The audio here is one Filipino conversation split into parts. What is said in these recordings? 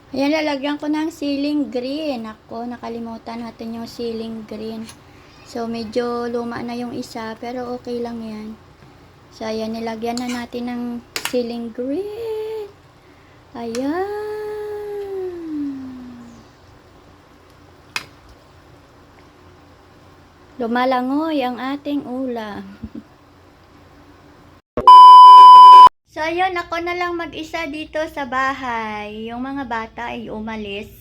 Ayan, lalagyan ko ng ceiling green. Ako, nakalimutan natin yung ceiling green. So, medyo luma na yung isa, pero okay lang yan. So, ayan, nilagyan na natin ng ceiling green. Ayan. Lumalangoy ang ating ulam. So, ayun, ako na lang mag-isa dito sa bahay. Yung mga bata ay umalis.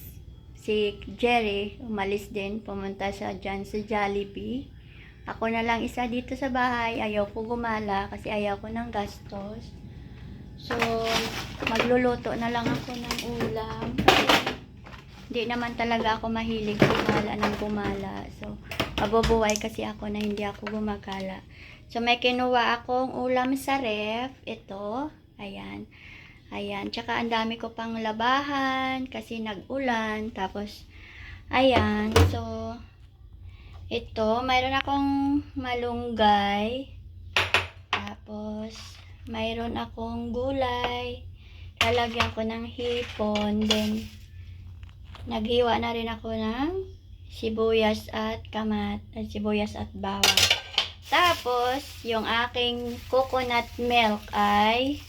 Si Jerry, umalis din. Pumunta siya dyan sa Jollibee. Ako na lang isa dito sa bahay. Ayaw ko gumala kasi ayaw ko ng gastos. So, magluluto na lang ako ng ulam. Hindi naman talaga ako mahilig gumala ng gumala. So, mabubuhay kasi ako na hindi ako gumagala. So, may kinuha akong ulam sa ref. Ito. Ayan. Ayan. Tsaka, ang dami ko pang labahan kasi nag-ulan. Tapos, ayan. So, ito. Mayroon akong malunggay. Tapos, mayroon akong gulay. Lalagyan ko ng hipon. Then, naghiwa na rin ako ng sibuyas at sibuyas at bawang. Tapos, yung aking coconut milk ay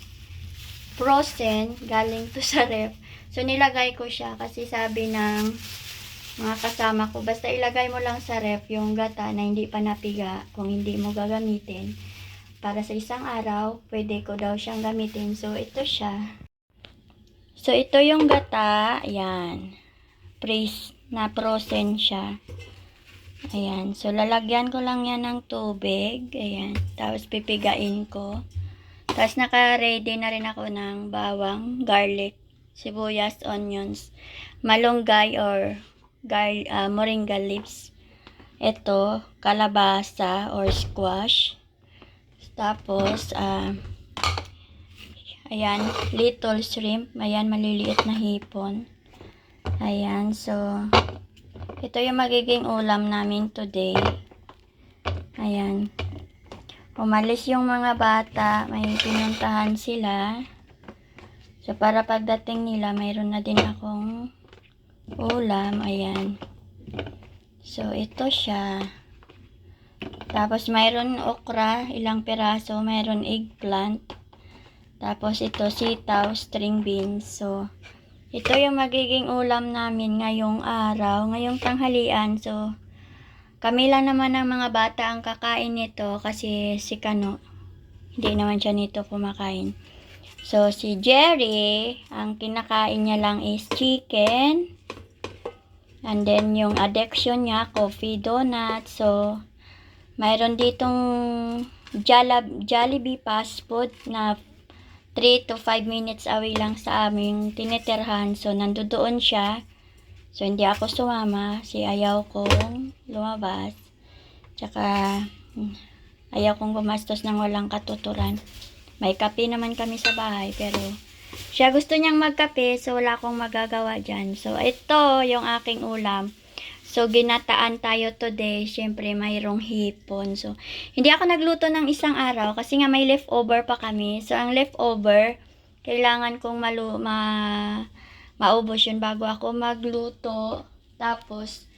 frozen, galing to sa ref. So, nilagay ko siya kasi sabi ng mga kasama ko, basta ilagay mo lang sa ref yung gata na hindi pa napiga kung hindi mo gagamitin. Para sa isang araw, pwede ko daw siyang gamitin. So, ito siya. So, ito yung gata. Ayan. Na frozen siya. Ayan. So, lalagyan ko lang yan ng tubig. Ayan. Tapos, pipigain ko. Tapos, naka-ready na rin ako ng bawang, garlic, sibuyas, onions, malunggay or moringa leaves. Ito, kalabasa or squash. Tapos, ayan, little shrimp. Ayan, maliliit na hipon. Ayan. So, ito yung magiging ulam namin today. Ayan. Umalis yung mga bata. May pinuntahan sila. So, para pagdating nila, mayroon na din akong ulam. Ayan. So, ito siya. Tapos, mayroon okra, ilang piraso. Mayroon eggplant. Tapos, ito sitaw, string beans. So, ito yung magiging ulam namin ngayong araw, ngayong tanghalian. So, kami lang naman ng mga bata ang kakain nito kasi si Kano, hindi naman siya nito kumakain. So, si Jerry, ang kinakain niya lang is chicken. And then, yung addiction niya, coffee, donut. So, mayroon ditong Jollibee fast food na 3 to 5 minutes away lang sa aming tinitirhan. So, nandoon siya. So, hindi ako sumama. Ayaw kong lumabas. Tsaka, ayaw kong gumastos ng walang katuturan. May kape naman kami sa bahay. Pero, siya gusto niyang magkape. So, wala akong magagawa dyan. So, ito yung aking ulam. So, ginataan tayo today. Siyempre, mayroong hipon. So, hindi ako nagluto ng isang araw kasi nga may leftover pa kami. So, ang leftover, kailangan kong maubos yun bago ako magluto. Tapos,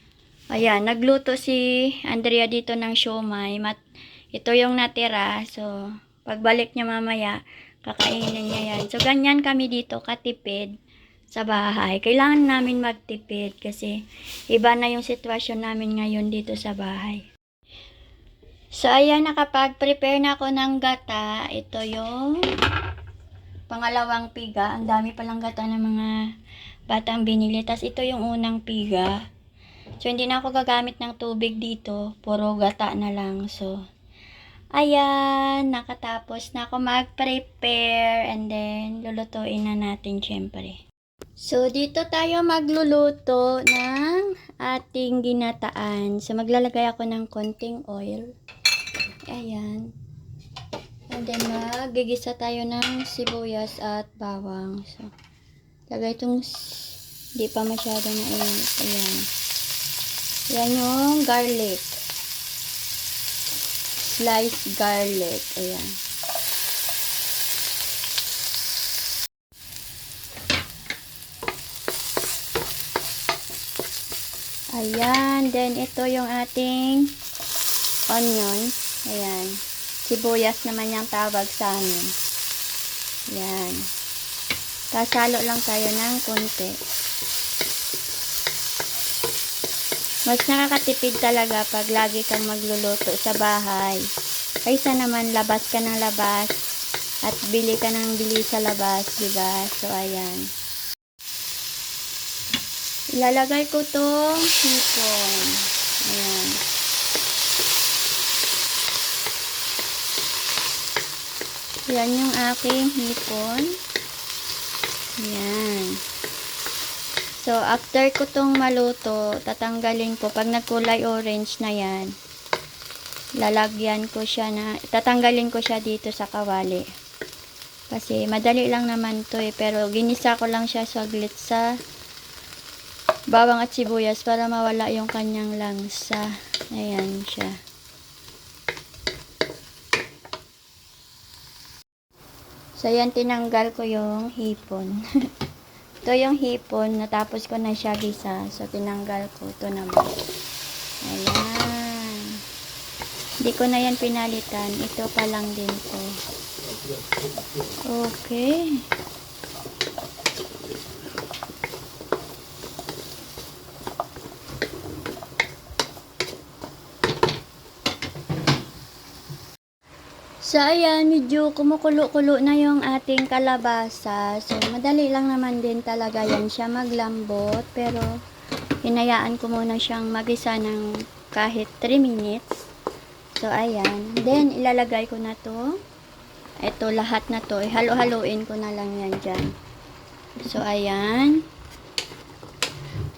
ayan, nagluto si Andrea dito ng siomay. Ito yung natira. So, pagbalik niya mamaya, kakainin niya yan. So, ganyan kami dito, katipid sa bahay. Kailangan namin magtipid kasi iba na yung sitwasyon namin ngayon dito sa bahay. So, ayan, nakapag-prepare na ako ng gata. Ito yung pangalawang piga. Ang dami palang gata ng mga batang binili. Tapos, ito yung unang piga. So, hindi na ako gagamit ng tubig dito. Puro gata na lang. So, ayan, nakatapos na ako mag-prepare. And then, lulutuin na natin syempre. So, dito tayo magluluto ng ating ginataan. So, maglalagay ako ng konting oil. Ayan. And then, magigisa tayo ng sibuyas at bawang. So, lagay itong di pa masyado na init. Ayan. Yan yung garlic. Sliced garlic. Ayan. Ayan. Then, ito yung ating onion. Ayan. Sibuyas naman yung tawag sa amin. Ayan. Kasalo lang tayo ng konti. Mas nakakatipid talaga pag lagi kang magluluto sa bahay. Kaysa naman labas ka ng labas at bili ka ng bili sa labas, diba? So, ayan. Ilalagay ko tong hipon. Ayan. Yan yung aking hipon. Ayan. So, after ko tong maluto, tatanggalin ko. Pag nagkulay orange na yan, lalagyan ko siya tatanggalin ko siya dito sa kawali. Kasi, madali lang naman to pero ginisa ko lang siya saglit sa bawang at sibuyas para mawala yung kanyang langsa. Ayan siya. So, yan, tinanggal ko yung hipon. Ito yung hipon, natapos ko na siya gisa. So, tinanggal ko. Ito naman. Ayan. Hindi ko na yan pinalitan. Ito pa lang din to. Okay. So, ayan, medyo kumukulo-kulo na yung ating kalabasa. So, madali lang naman din talaga yan siya maglambot. Pero, hinayaan ko muna siyang magisa ng kahit 3 minutes. So, ayan. Then, ilalagay ko na to. Ito, lahat na to. Halo-haloin ko na lang yan dyan. So, ayan.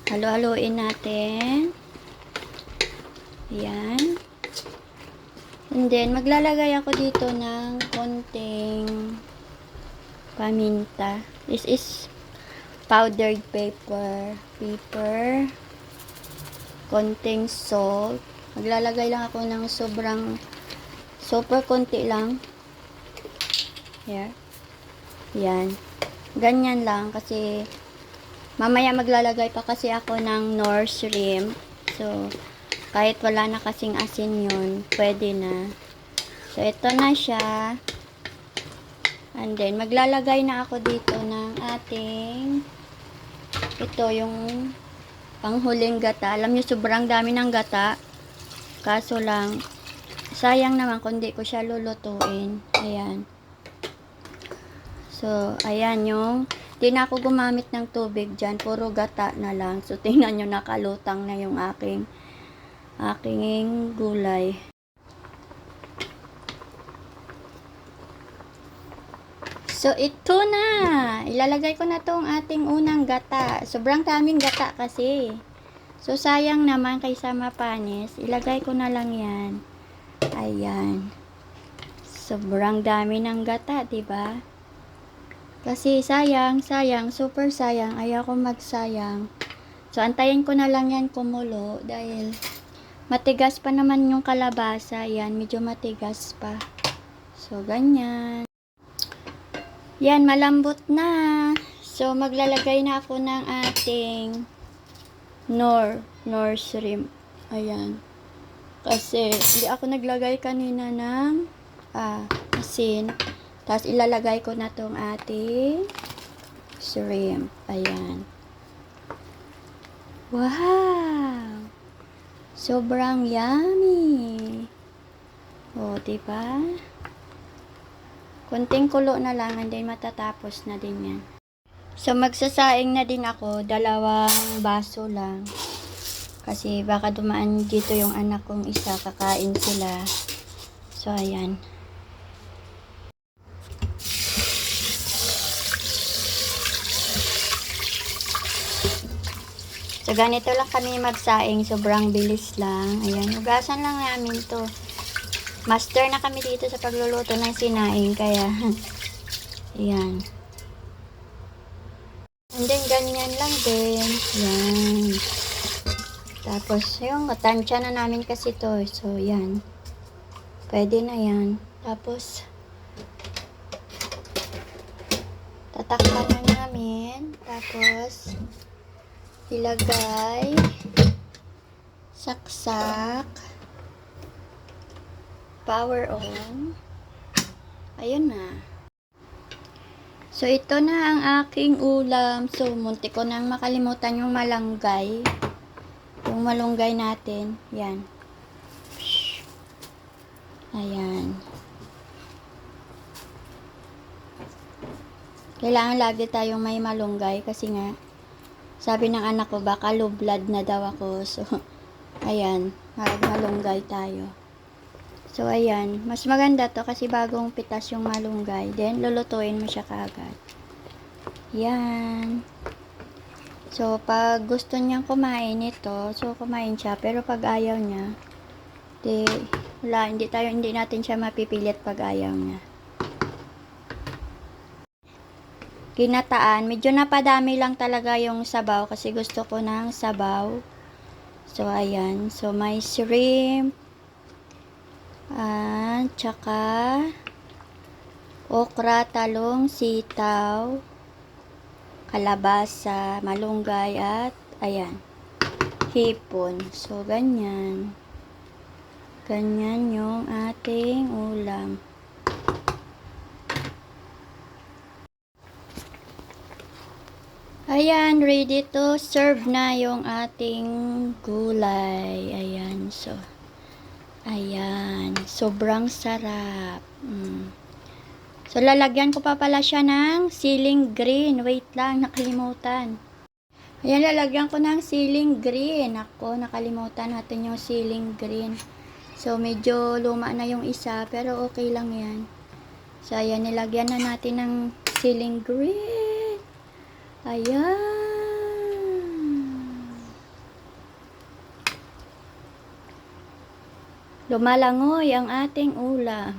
Halo-haloin natin. Ayan. And then, maglalagay ako dito ng konting paminta. This is powdered pepper. Konting salt. Maglalagay lang ako ng super konti lang. Here. Yan. Ganyan lang kasi mamaya maglalagay pa kasi ako ng Knorr shrimp. So, kahit wala na kasing asin yun, pwede na. So, ito na siya. And then, maglalagay na ako dito ng ating, ito yung panghuling gata. Alam nyo, sobrang dami ng gata. Kaso lang, sayang naman kung di ko siya lulutuin. Ayan. So, ayan yung, di na ako gumamit ng tubig dyan. Puro gata na lang. So, tingnan nyo, nakalutang na yung aking gulay. So, ito na. Ilalagay ko na tong ating unang gata. Sobrang daming gata kasi. So, sayang naman kaysa mapanis. Ilagay ko na lang yan. Ayan. Sobrang dami ng gata, diba? Kasi sayang, super sayang. Ayaw ko magsayang. So, antayin ko na lang yan kumulo dahil matigas pa naman yung kalabasa. Yan, medyo matigas pa. So, ganyan. Yan, malambot na. So, maglalagay na ako ng ating Knorr shrimp. Ayan. Kasi, hindi ako naglagay kanina ng asin. Tapos, ilalagay ko na tong ating shrimp. Ayan. Wow! Sobrang yummy. O, diba? Kunting kulo na lang and then matatapos na din yan. So, magsasaing na din ako. 2 baso lang. Kasi baka dumaan dito yung anak kong isa. Kakain sila. So, ayan. So, ganito lang kami magsaing. Sobrang bilis lang. Ayan. Hugasan lang namin to. Master na kami dito sa pagluluto ng sinaing. Kaya, ayan. And then, ganyan lang din. Ayan. Tapos, yung tansya na namin kasi to. So, yan. Pwede na yan. Tapos, tatakpan na namin. Tapos, ilagay Saksak. Power on. Ayun na. So, ito na ang aking ulam. So, munti ko nang makalimutan yung malunggay. Yung malunggay natin. Yan. Ayan. Kailangan lagi tayong may malunggay kasi nga, sabi ng anak ko, baka low blood na daw ako. So, ayan. Malunggay tayo. So, ayan. Mas maganda to kasi bagong pitas yung malunggay. Then, lulutuin mo siya kaagad. Yan. So, pag gusto niyang kumain ito, so kumain siya. Pero pag ayaw niya, wala, hindi natin siya mapipilit pag ayaw niya. Ginataan, medyo napadami lang talaga yung sabaw kasi gusto ko ng sabaw. So, ayan. So, may shrimp. Tsaka okra, talong, sitaw, kalabasa, malunggay, at ayan, hipon. So, ganyan. Ganyan yung ating ulam. Ayan, ready to serve na yung ating gulay. Ayan, so, ayan, sobrang sarap. So, lalagyan ko pa pala siya ng siling green. Wait lang, nakalimutan. Ayan, lalagyan ko ng siling green. Ako, nakalimutan natin yung siling green. So, medyo luma na yung isa, pero okay lang yan. So, ayan, nilagyan na natin ng siling green. Ayan. Lumalangoy ang ating ulam.